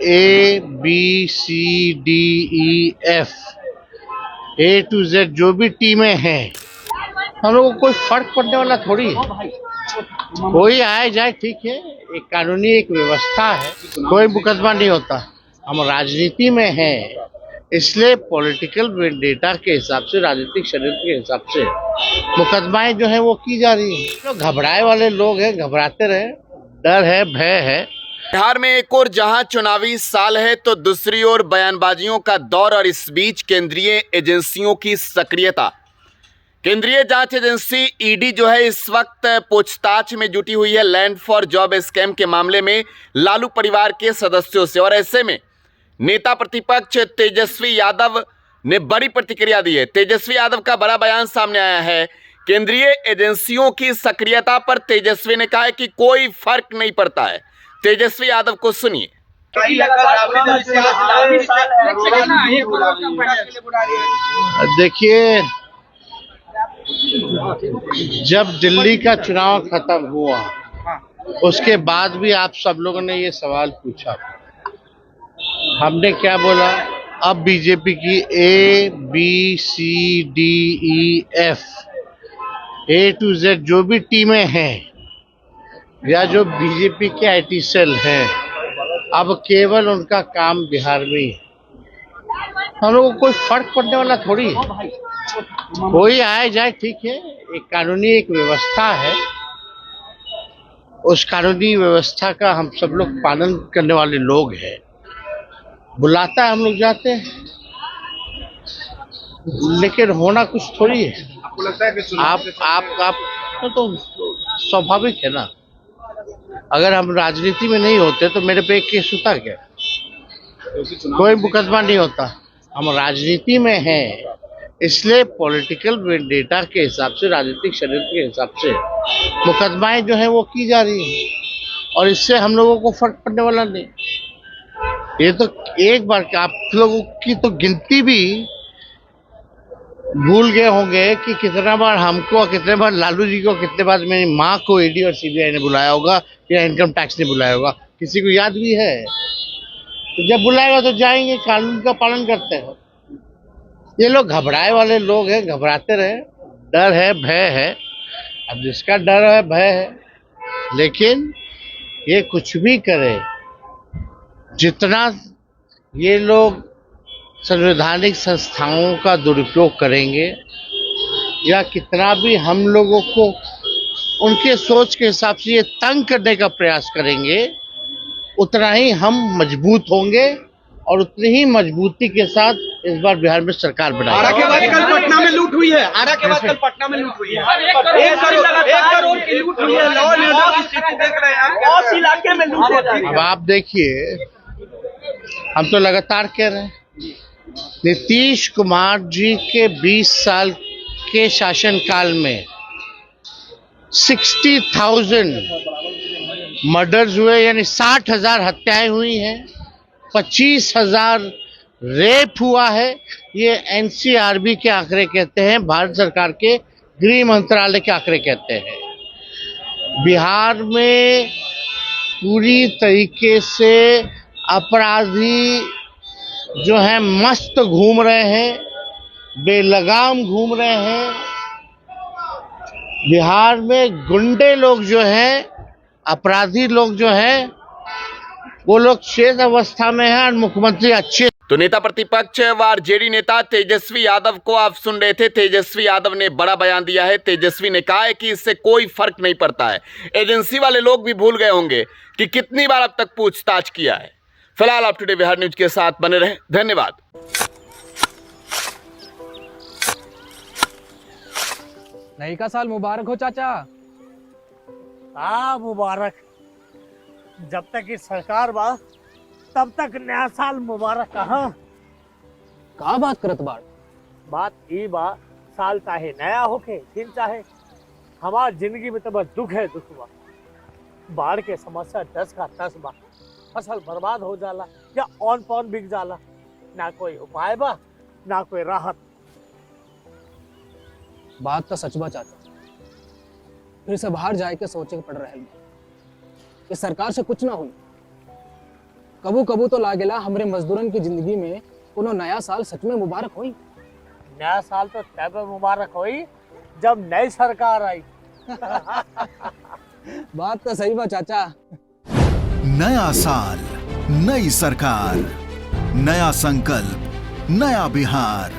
A B C D E F A to Z जो भी टीमें हैं, हम लोगों को कोई फर्क पड़ने वाला थोड़ी है। कोई आए जाए ठीक है, एक कानूनी एक व्यवस्था है, कोई मुकदमा नहीं होता। हम राजनीति में हैं, इसलिए पॉलिटिकल वेंडेटा के हिसाब से, राजनीतिक षड्यंत्र के हिसाब से मुकदमाएं जो है वो की जा रही है। तो घबराए वाले लोग हैं, घबराते रहे, डर है, भय है। बिहार में एक ओर जहां चुनावी साल है तो दूसरी ओर बयानबाजियों का दौर और इस बीच केंद्रीय एजेंसियों की सक्रियता। केंद्रीय जांच एजेंसी ईडी जो है इस वक्त पूछताछ में जुटी हुई है लैंड फॉर जॉब स्कैम के मामले में लालू परिवार के सदस्यों से। और ऐसे में नेता प्रतिपक्ष तेजस्वी यादव ने बड़ी प्रतिक्रिया दी है। तेजस्वी यादव का बड़ा बयान सामने आया है। केंद्रीय एजेंसियों की सक्रियता पर तेजस्वी ने कहा है कि कोई फर्क नहीं पड़ता है। तेजस्वी यादव को सुनिए। देखिए, जब दिल्ली का चुनाव खत्म हुआ उसके बाद भी आप सब लोगों ने ये सवाल पूछा, हमने क्या बोला? अब बीजेपी की A B C D E F A to Z जो भी टीमें हैं या जो बीजेपी के IT सेल हैं, अब केवल उनका काम बिहार में ही है। हम लोगों को कोई फर्क पड़ने वाला थोड़ी है। कोई आए जाए ठीक है, एक कानूनी एक व्यवस्था है, उस कानूनी व्यवस्था का हम सब लोग पालन करने वाले लोग हैं। बुलाता है, हम लोग जाते हैं, लेकिन होना कुछ थोड़ी है। आपको लगता है कि आप तो स्वाभाविक है ना। अगर हम राजनीति में नहीं होते तो मेरे पे एक केस होता क्या? कोई मुकदमा नहीं होता। हम राजनीति में हैं, इसलिए पॉलिटिकल वेंडेटा के हिसाब से, राजनीतिक षड्यंत्र के हिसाब से मुकदमाएं जो है वो की जा रही है, और इससे हम लोगों को फर्क पड़ने वाला नहीं। ये तो एक बार आप लोगों की तो गिनती भी भूल गए होंगे कि कितना बार हमको, कितने बार लालू जी को, कितने बार मेरी माँ को ईडी और सीबीआई ने बुलाया होगा या इनकम टैक्स ने बुलाया होगा। किसी को याद भी है? तो जब बुलाएगा तो जाएंगे, कानून का पालन करते हैं। ये लोग घबराए वाले लोग हैं, घबराते रहे, डर है, भय है। अब जिसका डर है, भय है, लेकिन ये कुछ भी करे, जितना ये लोग संवैधानिक संस्थाओं का दुरुपयोग करेंगे या कितना भी हम लोगों को उनके सोच के हिसाब से ये तंग करने का प्रयास करेंगे, उतना ही हम मजबूत होंगे और उतनी ही मजबूती के साथ इस बार बिहार में सरकार बनाएगी। आरा के बाद कल पटना में लूट हुई है। आरा के बाद कल पटना में लूट हुई है। 1 करोड़ की लूट हुई है। लॉ एंड ऑर्डर की स्थिति देख रहे हैं। उस इलाके में लूट हो रही है। अब आप देखिए, हम तो लगातार कह रहे हैं, नीतीश कुमार जी के 20 साल के शासनकाल में 60,000 मर्डर्स हुए, यानी 60,000 हत्याएं हुई हैं, 25,000 रेप हुआ है। ये NCRB के आंकड़े कहते हैं, भारत सरकार के गृह मंत्रालय के आंकड़े कहते हैं। बिहार में पूरी तरीके से अपराधी जो है मस्त घूम रहे हैं, बेलगाम घूम रहे हैं। बिहार में गुंडे लोग जो हैं, अपराधी लोग जो हैं, वो लोग शेष अवस्था में हैं और मुख्यमंत्री अच्छे। तो नेता प्रतिपक्ष व आरजेडी नेता तेजस्वी यादव को आप सुन रहे थे। तेजस्वी यादव ने बड़ा बयान दिया है। तेजस्वी ने कहा है कि इससे कोई फर्क नहीं पड़ता है। एजेंसी वाले लोग भी भूल गए होंगे कि कितनी बार अब तक पूछताछ किया है। फिलहाल आप टुडे बिहार न्यूज के साथ बने रहें। धन्यवाद। नई का साल मुबारक हो चाचा। मुबारक। जब तक इस सरकार बा तब तक नया साल मुबारक। का बात करत बात ई बा, साल चाहे नया होके फिर चाहे हमार जिंदगी में तो बस दुख है, दुख बा। बाढ़ के समस्या 10 का 10 बा। फसल बर्बाद हो जाला या ऑन पॉन बिक जाला, ना कोई उपाय बा ना कोई राहत। बात तो सच बा चाचा, फिर से बाहर जाए के सोचे पड़ रहे हैं कि सरकार से कुछ ना हुई। कबू कबू तो लागेला हमरे मजदूरन की जिंदगी में कोनो नया साल सच में मुबारक होई। नया साल तो तब मुबारक होई जब नई सरकार आई। बात तो सही बा चाचा। नया साल, नई सरकार, नया संकल्प, नया बिहार।